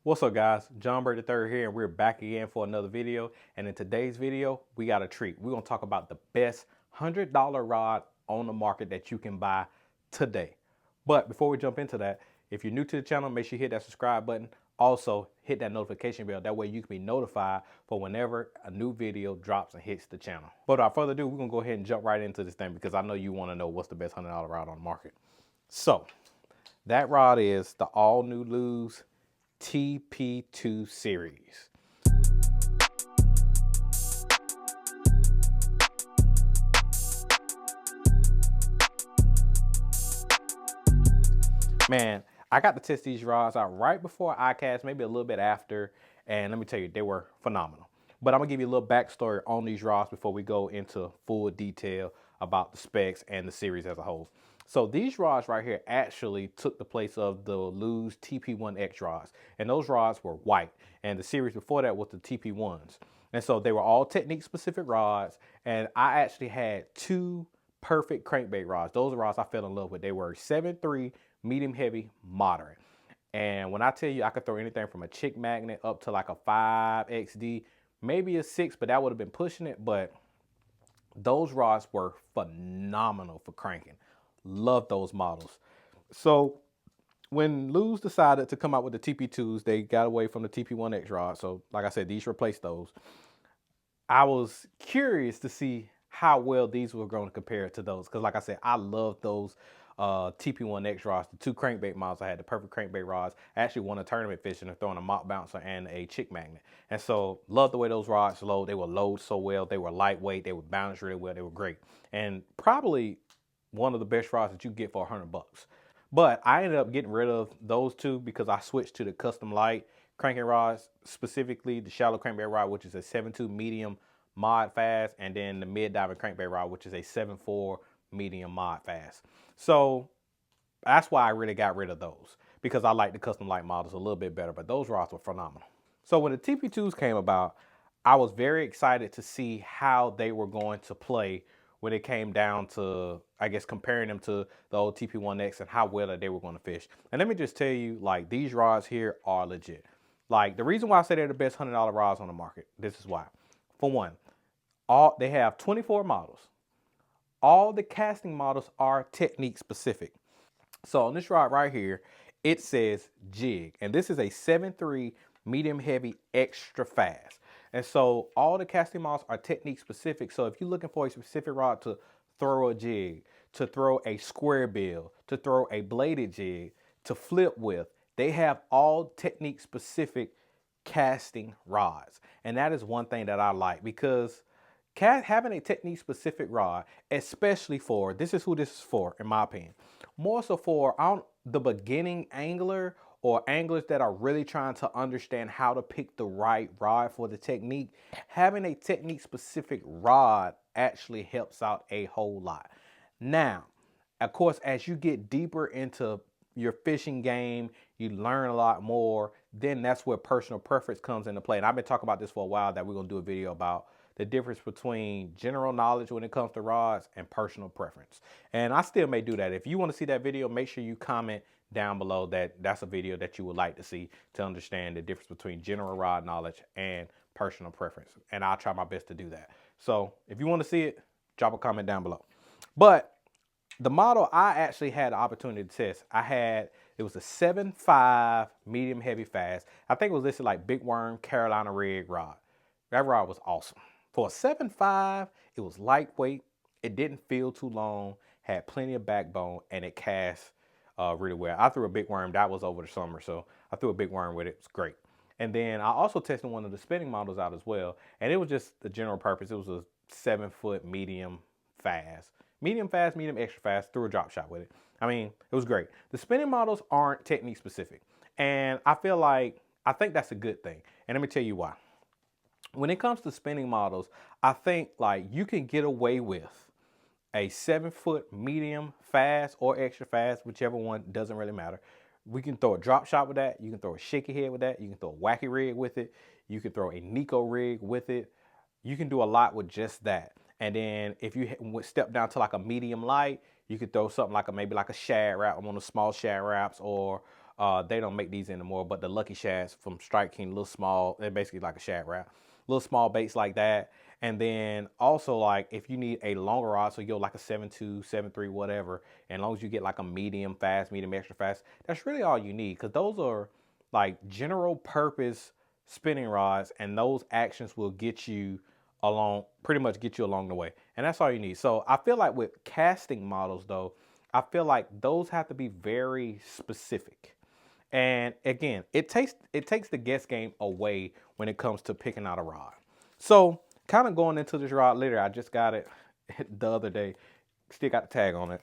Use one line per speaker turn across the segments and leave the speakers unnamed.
What's up guys, John Bird III here, and we're back again for another video. And in today's video, we got a treat. We're gonna talk about the best $100 rod on the market that you can buy today. But before we jump into that, if you're new to the channel, make sure you hit that subscribe button. Also hit that notification bell. That way you can be notified for whenever a new video drops and hits the channel. But without further ado, we're gonna go ahead and jump right into this thing because I know you wanna know what's the best $100 rod on the market. So that rod is the all new Lose TP2 series. Man, I got to test these rods out right before ICAST, maybe a little bit after, and let me tell you, they were phenomenal. But I'm gonna give you a little backstory on these rods before we go into full detail about the specs and the series as a whole. So these rods right here actually took the place of the Lose TP1X rods, and those rods were white, and the series before that was the TP1s. And so they were all technique specific rods, and I actually had two perfect crankbait rods. Those are rods I fell in love with. They were 7.3 medium heavy moderate. And when I tell you I could throw anything from a chick magnet up to like a 5XD, maybe a 6, but that would have been pushing it. But those rods were phenomenal for cranking. Love those models. So when Lose decided to come out with the TP2s, they got away from the TP1X rod. So like I said, these replaced those. I was curious to see how well these were going to compare to those. Because like I said, I love those TP1X rods, the two crankbait models. I had the perfect crankbait rods. I actually won a tournament fishing and throwing a mop bouncer and a chick magnet. And so love the way those rods load. They would load so well. They were lightweight. They would balance really well. They were great. And probably one of the best rods that you get for $100. But I ended up getting rid of those two because I switched to the custom light cranking rods, specifically the shallow crankbait rod, which is a 7.2 medium mod fast, and then the mid diving crankbait rod, which is a 7.4 medium mod fast. So that's why I really got rid of those, because I like the custom light models a little bit better, but those rods were phenomenal. So when the TP2s came about, I was very excited to see how they were going to play when it came down to, I guess, comparing them to the old TP1X and how well that they were going to fish. And let me just tell you, like, these rods here are legit. Like, the reason why I say they're the best $100 rods on the market, this is why. For one, they have 24 models. All the casting models are technique specific. So on this rod right here, it says jig, and this is a 7.3 medium heavy extra fast. And so all the casting models are technique specific. So if you're looking for a specific rod to throw a jig, to throw a square bill, to throw a bladed jig, to flip with, they have all technique specific casting rods. And that is one thing that I like, because having a technique specific rod, especially for, this is who this is for, in my opinion, more so for the beginning angler or anglers that are really trying to understand how to pick the right rod for the technique. Having a technique specific rod actually helps out a whole lot. Now, of course, as you get deeper into your fishing game, you learn a lot more, then that's where personal preference comes into play. And I've been talking about this for a while, that we're gonna do a video about the difference between general knowledge when it comes to rods and personal preference. And I still may do that. If you want to see that video, make sure you comment down below that that's a video that you would like to see, to understand the difference between general rod knowledge and personal preference. And I'll try my best to do that. So if you want to see it, drop a comment down below. But the model I actually had the opportunity to test, it was a 7.5 medium heavy fast. I think it was listed like Big Worm Carolina rig rod. That rod was awesome. For a 7.5, it was lightweight, it didn't feel too long, had plenty of backbone, and it cast really well. I threw a Big Worm, that was over the summer, so I threw a Big Worm with it. It was great. And then I also tested one of the spinning models out as well, and it was just the general purpose. It was a 7-foot medium fast, medium extra fast. Threw a drop shot with it. I mean, it was great. The spinning models aren't technique specific, and I think that's a good thing. And let me tell you why. When it comes to spinning models, I think like you can get away with a 7-foot medium fast or extra fast, whichever one, doesn't really matter. We can throw a drop shot with that. You can throw a shaky head with that. You can throw a wacky rig with it. You can throw a Nico rig with it. You can do a lot with just that. And then if you step down to like a medium light, you could throw something like maybe like a shad wrap, one of the small shad wraps, or They don't make these anymore, but the Lucky Shads from Strike King, little small, they're basically like a shad wrap, little small baits like that. And then also, like, if you need a longer rod, so you go like a 7.2, 7.3, whatever, and as long as you get like a medium fast, medium extra fast, that's really all you need, because those are like general purpose spinning rods, and those actions will get you along, pretty much get you along the way. And that's all you need. So I feel like with casting models though, I feel like those have to be very specific. And again, it takes the guess game away when it comes to picking out a rod. So kind of going into this rod later, I just got it the other day. Still got the tag on it.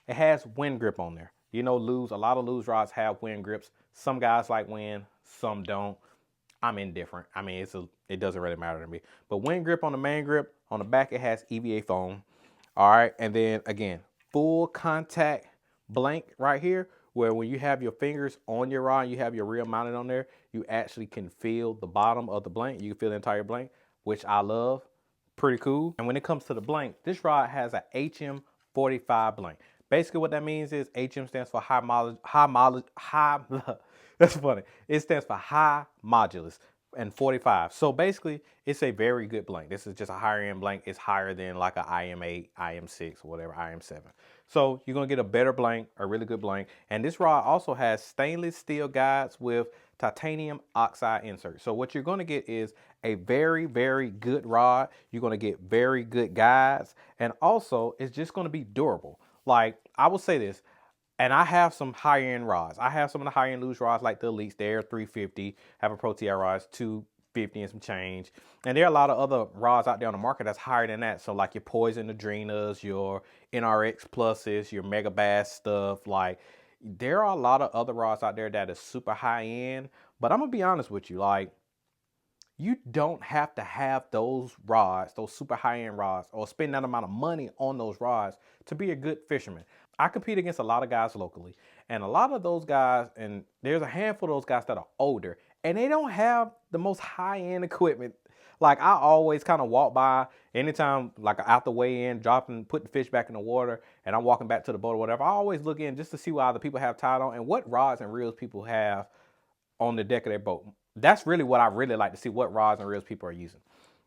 It has wind grip on there. You know, a lot of luge rods have wind grips. Some guys like wind, some don't. I'm indifferent. I mean, it doesn't really matter to me. But wind grip on the main grip. On the back, it has EVA foam. All right, and then again, full contact blank right here, where when you have your fingers on your rod, you have your reel mounted on there, you actually can feel the bottom of the blank. You can feel the entire blank, which I love. Pretty cool. And when it comes to the blank, this rod has a HM45 blank. Basically what that means is HM stands for that's funny. It stands for high modulus, and 45. So basically it's a very good blank. This is just a higher end blank. It's higher than like a IM8, IM6, or whatever, IM7. So you're gonna get a better blank, a really good blank. And this rod also has stainless steel guides with titanium oxide insert. So what you're gonna get is a very, very good rod. You're gonna get very good guides, and also it's just gonna be durable. Like, I will say this, and I have some higher end rods. I have some of the higher end luge rods like the Elites. They're 350. Have a Pro TI rods 250 and some change. And there are a lot of other rods out there on the market that's higher than that. So like your Poison Adrenas, your NRX Pluses, your Mega Bass stuff. Like, there are a lot of other rods out there that is super high end. But I'm gonna be honest with you, like, you don't have to have those rods, those super high-end rods, or spend that amount of money on those rods to be a good fisherman. I compete against a lot of guys locally, and a lot of those guys, and there's a handful of those guys that are older, and they don't have the most high-end equipment. Like, I always kind of walk by anytime, like out the way in, putting fish back in the water, and I'm walking back to the boat or whatever. I always look in just to see what other people have tied on and what rods and reels people have on the deck of their boat. That's really what I really like to see, what rods and reels people are using,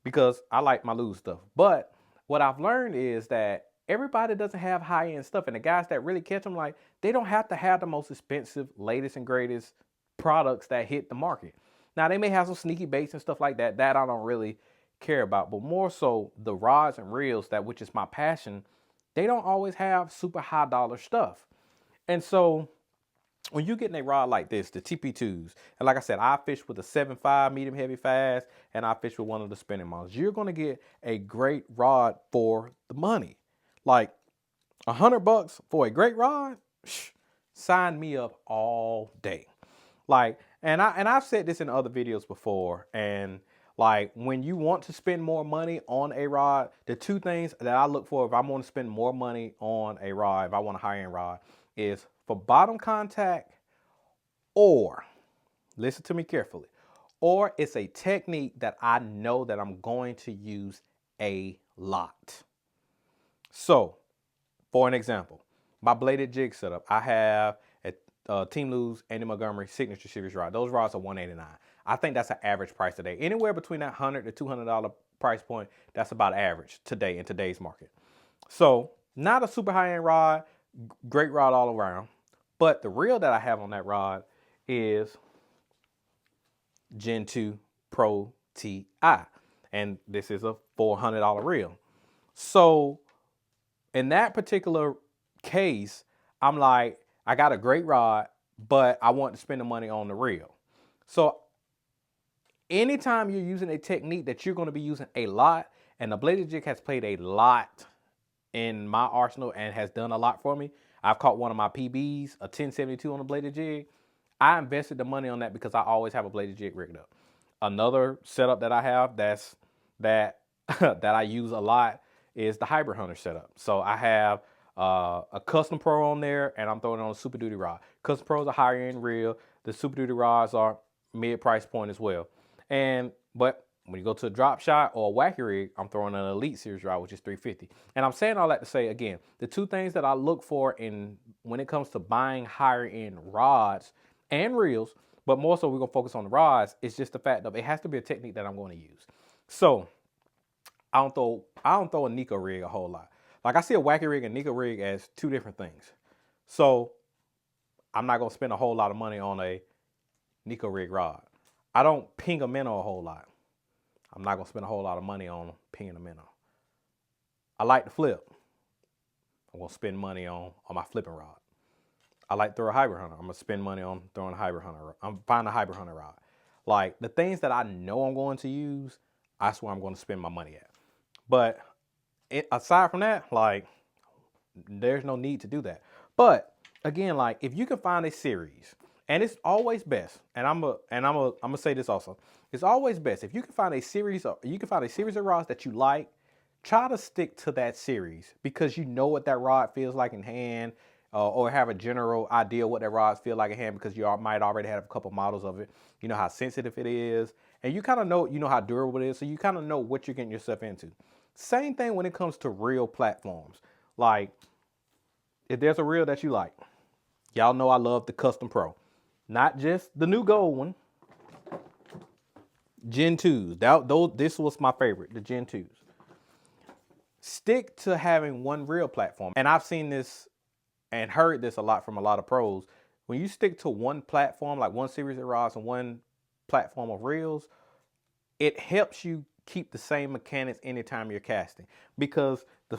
because I like my luge stuff. But what I've learned is that everybody doesn't have high-end stuff, and the guys that really catch them, like, they don't have to have the most expensive, latest and greatest products that hit the market. Now, they may have some sneaky baits and stuff like that I don't really care about, but more so the rods and reels, that which is my passion, they don't always have super high dollar stuff. And so when you're getting a rod like this, the TP2s, and like I said, I fish with a 7.5 medium heavy fast, and I fish with one of the spinning models, you're gonna get a great rod for the money. Like, $100 for a great rod, sign me up all day. Like, and I've said this in other videos before, and like, when you want to spend more money on a rod, the two things that I look for if I want to spend more money on a rod, if I want a high-end rod, is for bottom contact, or, listen to me carefully, or it's a technique that I know that I'm going to use a lot. So, for an example, my bladed jig setup, I have a Team Luge Andy Montgomery Signature Series rod. Those rods are $189. I think that's an average price today. Anywhere between that $100 to $200 price point, that's about average today in today's market. So, not a super high-end rod, great rod all around. But the reel that I have on that rod is Gen 2 Pro TI. And this is a $400 reel. So in that particular case, I'm like, I got a great rod, but I want to spend the money on the reel. So anytime you're using a technique that you're going to be using a lot, and the bladed jig has played a lot in my arsenal and has done a lot for me. I've caught one of my PBs, a 1072 on a bladed jig. I invested the money on that because I always have a bladed jig rigged up. Another setup that I have that I use a lot is the Hybrid Hunter setup. So I have a Custom Pro on there, and I'm throwing it on a Super Duty rod. Custom Pro is a higher end reel. The Super Duty rods are mid price point as well. But when you go to a drop shot or a wacky rig, I'm throwing an Elite Series rod, which is $350. And I'm saying all that to say, again, the two things that I look for when it comes to buying higher end rods and reels, but more so we're gonna focus on the rods. It's just the fact of it has to be a technique that I'm going to use. So I don't throw a Nico rig a whole lot. Like I see a wacky rig and Nico rig as two different things. So I'm not gonna spend a whole lot of money on a Nico rig rod. I don't ping a minnow a whole lot. I'm not gonna spend a whole lot of money on pinging a minnow. I like to flip. I'm gonna spend money on my flipping rod. I like to throw a hybrid hunter. I'm gonna spend money on throwing a hybrid hunter. I'm finding a hybrid hunter rod. Like the things that I know I'm going to use, that's where I'm going to spend my money at. But aside from that, like there's no need to do that. But again, like if you can find a series, and it's always best, and I'm gonna say this also, it's always best if you can find a series of rods that you like. Try to stick to that series because you know what that rod feels like in hand, or have a general idea what that rod feels like in hand because you might already have a couple models of it. You know how sensitive it is, and you kind of know how durable it is, so you kind of know what you're getting yourself into. Same thing when it comes to reel platforms. Like if there's a reel that you like, y'all know I love the Custom Pro, not just the new gold one. Gen 2s. This was my favorite, the Gen 2s. Stick to having one reel platform. And I've seen this and heard this a lot from a lot of pros. When you stick to one platform, like one series of rods and one platform of reels, it helps you keep the same mechanics anytime you're casting, because the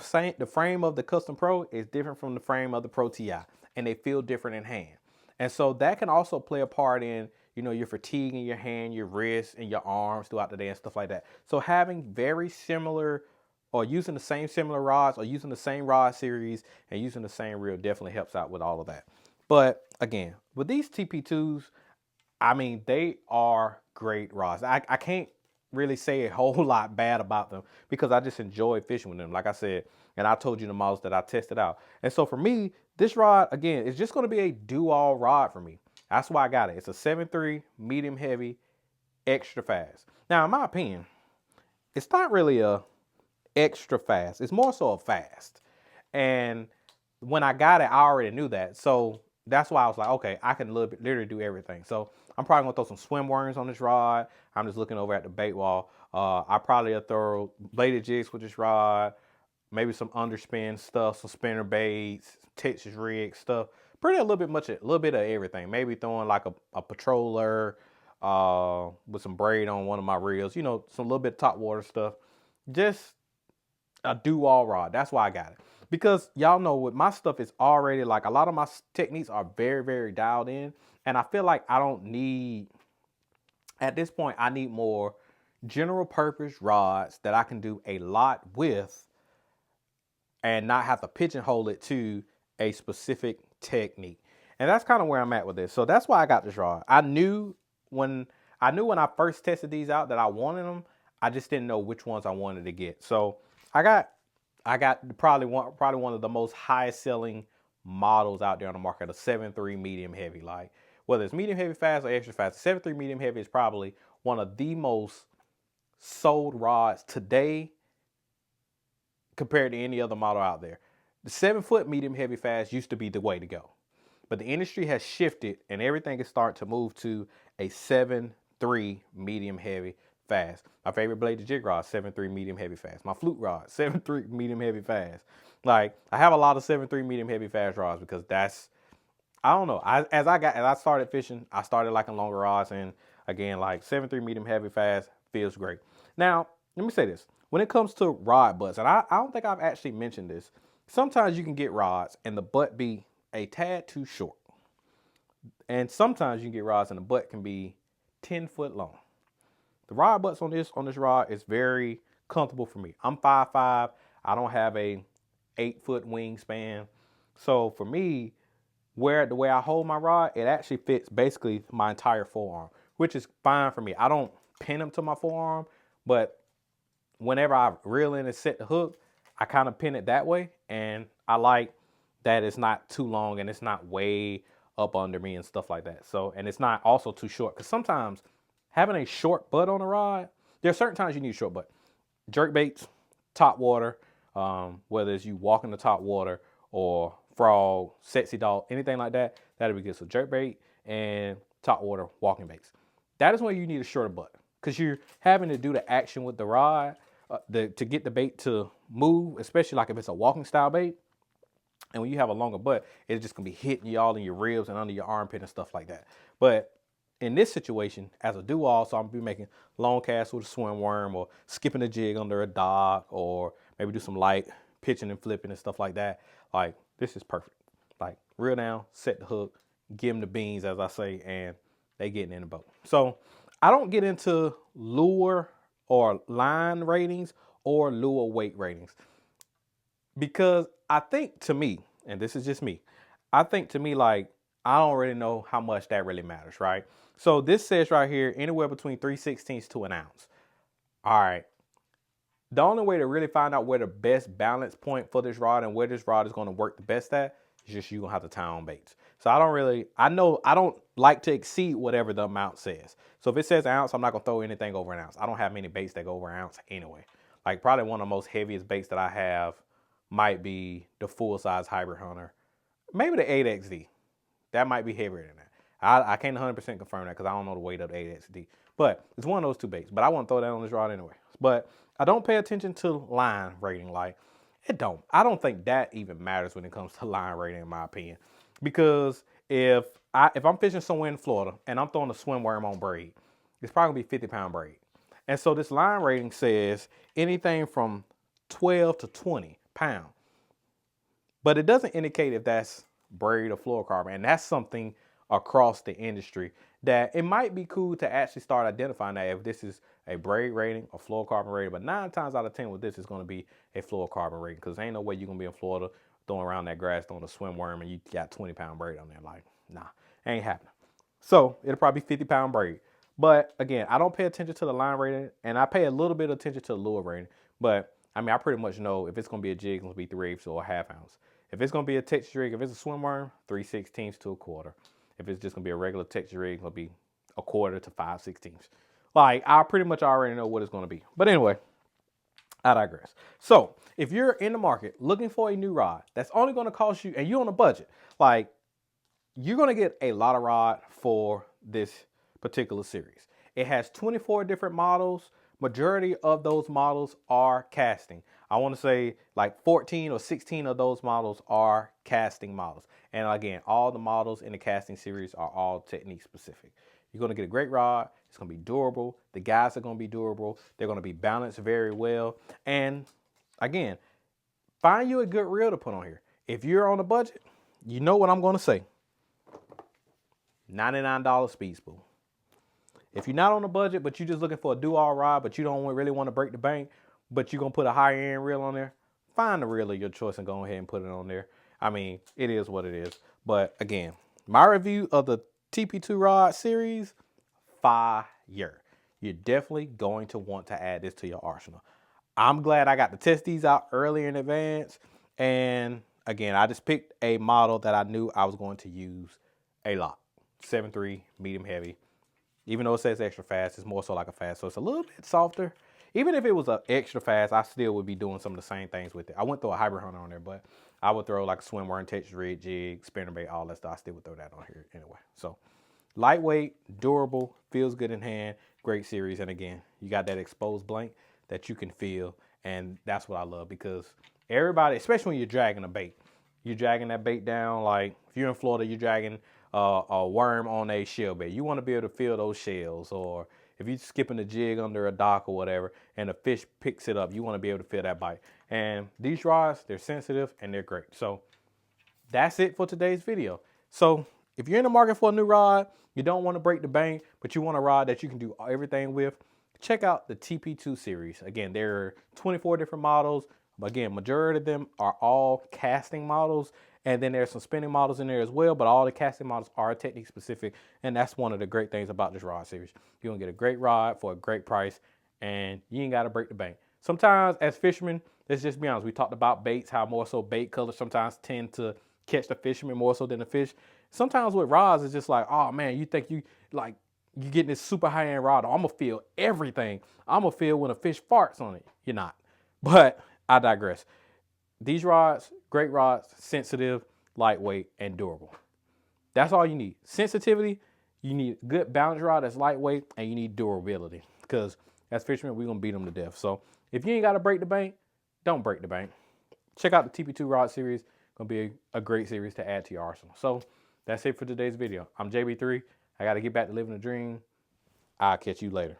frame of the Custom Pro is different from the frame of the Pro Ti, and they feel different in hand. And so that can also play a part in, your fatigue in your hand, your wrists, and your arms throughout the day and stuff like that. So having very similar, or using the same similar rods, or using the same rod series and using the same reel definitely helps out with all of that. But again, with these TP2s, I mean, they are great rods. I can't really say a whole lot bad about them because I just enjoy fishing with them, like I said, and I told you the models that I tested out. And so for me, this rod, again, is just going to be a do-all rod for me. That's why I got it. It's a 7.3 medium heavy, extra fast. Now, in my opinion, it's not really a extra fast. It's more so a fast. And when I got it, I already knew that. So that's why I was like, okay, I can literally do everything. So I'm probably gonna throw some swim worms on this rod. I'm just looking over at the bait wall. I probably will throw bladed jigs with this rod, maybe some underspin stuff, some spinner baits, Texas rig stuff. A little bit of everything. Maybe throwing like a patroller with some braid on one of my reels. Some little bit of top water stuff. Just a do-all rod. That's why I got it. Because y'all know with my stuff is already, like, a lot of my techniques are very, very dialed in. And I feel like I don't need, at this point, I need more general purpose rods that I can do a lot with and not have to pigeonhole it to a specific technique. And that's kind of where I'm at with this. So that's why I got this rod. I knew when I first tested these out that I wanted them. I just didn't know which ones I wanted to get. So I got probably one of the most highest selling models out there on the market, a 7.3 medium heavy. Like whether it's medium heavy fast or extra fast, the 7.3 medium heavy is probably one of the most sold rods today compared to any other model out there. The 7-foot medium heavy fast used to be the way to go, but the industry has shifted and everything is starting to move to a 7.3 medium heavy fast. My favorite bladed jig rod, 7.3 medium heavy fast. My flute rod, 7.3 medium heavy fast. Like I have a lot of 7.3 medium heavy fast rods because that's, I don't know. As I started fishing, I started liking longer rods, and again, like 7.3 medium heavy fast feels great. Now, let me say this. When it comes to rod butts, and I don't think I've actually mentioned this, sometimes you can get rods and the butt be a tad too short. And sometimes you can get rods and the butt can be 10 foot long. The rod butts on this rod is very comfortable for me. I'm 5'5". I don't have a 8-foot wingspan. So for me, the way I hold my rod, it actually fits basically my entire forearm, which is fine for me. I don't pin them to my forearm, but whenever I reel in and set the hook, I kind of pin it that way. And I like that it's not too long and it's not way up under me and stuff like that. So, and it's not also too short, because sometimes having a short butt on a rod, there are certain times you need a short butt. Jerk baits, top water, whether it's you walking the top water or frog, sexy dog, anything like that, that'll be good. So jerk bait and top water walking baits. That is when you need a shorter butt because you're having to do the action with the rod to get the bait to move, especially like if it's a walking style bait. And when you have a longer butt, it's just gonna be hitting y'all in your ribs and under your armpit and stuff like that. But in this situation, as a do-all, so I'm gonna be making long casts with a swim worm or skipping a jig under a dock or maybe do some light pitching and flipping and stuff like that. Like, this is perfect. Like, reel down, set the hook, give them the beans, as I say, and they getting in the boat. So I don't get into lure or line ratings or lure weight ratings because I think to me, and this is just me, I think to me, like, I don't really know how much that really matters, right? So this says right here, anywhere between 3/16 to an ounce. All right. The only way to really find out where the best balance point for this rod and where this rod is going to work the best at is just you going to have to tie on baits. So I don't like to exceed whatever the amount says. So if it says an ounce, I'm not going to throw anything over an ounce. I don't have many baits that go over an ounce anyway. Like probably one of the most heaviest baits that I have might be the full size hybrid hunter. Maybe the 8XD. That might be heavier than that. I can't 100% confirm that because I don't know the weight of the 8XD. But it's one of those two baits. But I won't throw that on this rod anyway. But I don't pay attention to line rating. Like, it don't. I don't think that even matters when it comes to line rating, in my opinion. Because if I'm fishing somewhere in Florida and I'm throwing a swim worm on braid, it's probably gonna be 50-pound braid. And so this line rating says anything from 12 to 20 pounds. But it doesn't indicate if that's braid or fluorocarbon. And that's something across the industry that it might be cool to actually start identifying that if this is a braid rating or fluorocarbon rating. But 9 times out of 10 with this is going to be a fluorocarbon rating because ain't no way you're going to be in Florida throwing around that grass, throwing a swim worm, and you got 20-pound braid on there. Like, nah, ain't happening. So it'll probably be 50-pound braid. But again, I don't pay attention to the line rating, and I pay a little bit of attention to the lure rating. But I mean, I pretty much know if it's going to be a jig, it's going to be 3/8 or a half ounce. If it's going to be a texture rig, if it's a swim worm, 3/16 to a quarter. If it's just going to be a regular texture rig, it'll be a quarter to 5/16. Like, I pretty much already know what it's going to be. But anyway, I digress. So if you're in the market looking for a new rod that's only going to cost you, and you're on a budget, like, you're going to get a lot of rod for this particular series. It has 24 different models. Majority of those models are casting. I want to say like 14 or 16 of those models are casting models. And again, all the models in the casting series are all technique specific. You're going to get a great rod. It's going to be durable. The guys are going to be durable. They're going to be balanced very well. And again, find you a good reel to put on here. If you're on a budget, you know what I'm going to say. $99 speed spool. If you're not on a budget, but you're just looking for a do-all rod, but you don't really want to break the bank, but you're going to put a higher end reel on there, find the reel of your choice and go ahead and put it on there. I mean, it is what it is. But again, my review of the TP2 rod series, fire. You're definitely going to want to add this to your arsenal. I'm glad I got to test these out earlier in advance. And again, I just picked a model that I knew I was going to use a lot. 7.3, medium heavy. Even though it says extra fast, it's more so like a fast. So it's a little bit softer. Even if it was an extra fast, I still would be doing some of the same things with it. I wouldn't throw a hybrid hunter on there, but I would throw like a swim worm, texture rig, jig, spinnerbait, all that stuff. I still would throw that on here anyway. So lightweight, durable, feels good in hand, great series. And again, you got that exposed blank that you can feel. And that's what I love because everybody, especially when you're dragging a bait, you're dragging that bait down. Like if you're in Florida, you're dragging a worm on a shell bait. You want to be able to feel those shells, or if you're skipping a jig under a dock or whatever and a fish picks it up, you want to be able to feel that bite. And these rods, they're sensitive and they're great. So that's it for today's video. So if you're in the market for a new rod, you don't want to break the bank, but you want a rod that you can do everything with, check out the TP2 series. Again, there are 24 different models. But again, majority of them are all casting models. And then there's some spinning models in there as well, but all the casting models are technique specific. And that's one of the great things about this rod series. You're gonna get a great rod for a great price and you ain't gotta break the bank. Sometimes as fishermen, let's just be honest, we talked about baits, how more so bait colors sometimes tend to catch the fisherman more so than the fish. Sometimes with rods, it's just like, oh man, you think you getting this super high end rod, I'm gonna feel everything. I'm gonna feel when a fish farts on it. You're not. But I digress. These rods, great rods, sensitive, lightweight, and durable. That's all you need. Sensitivity, you need good balance rod that's lightweight, and you need durability. Because as fishermen, we're going to beat them to death. So if you ain't got to break the bank, don't break the bank. Check out the TP2 rod series. Going to be a great series to add to your arsenal. So that's it for today's video. I'm JB3. I got to get back to living a dream. I'll catch you later.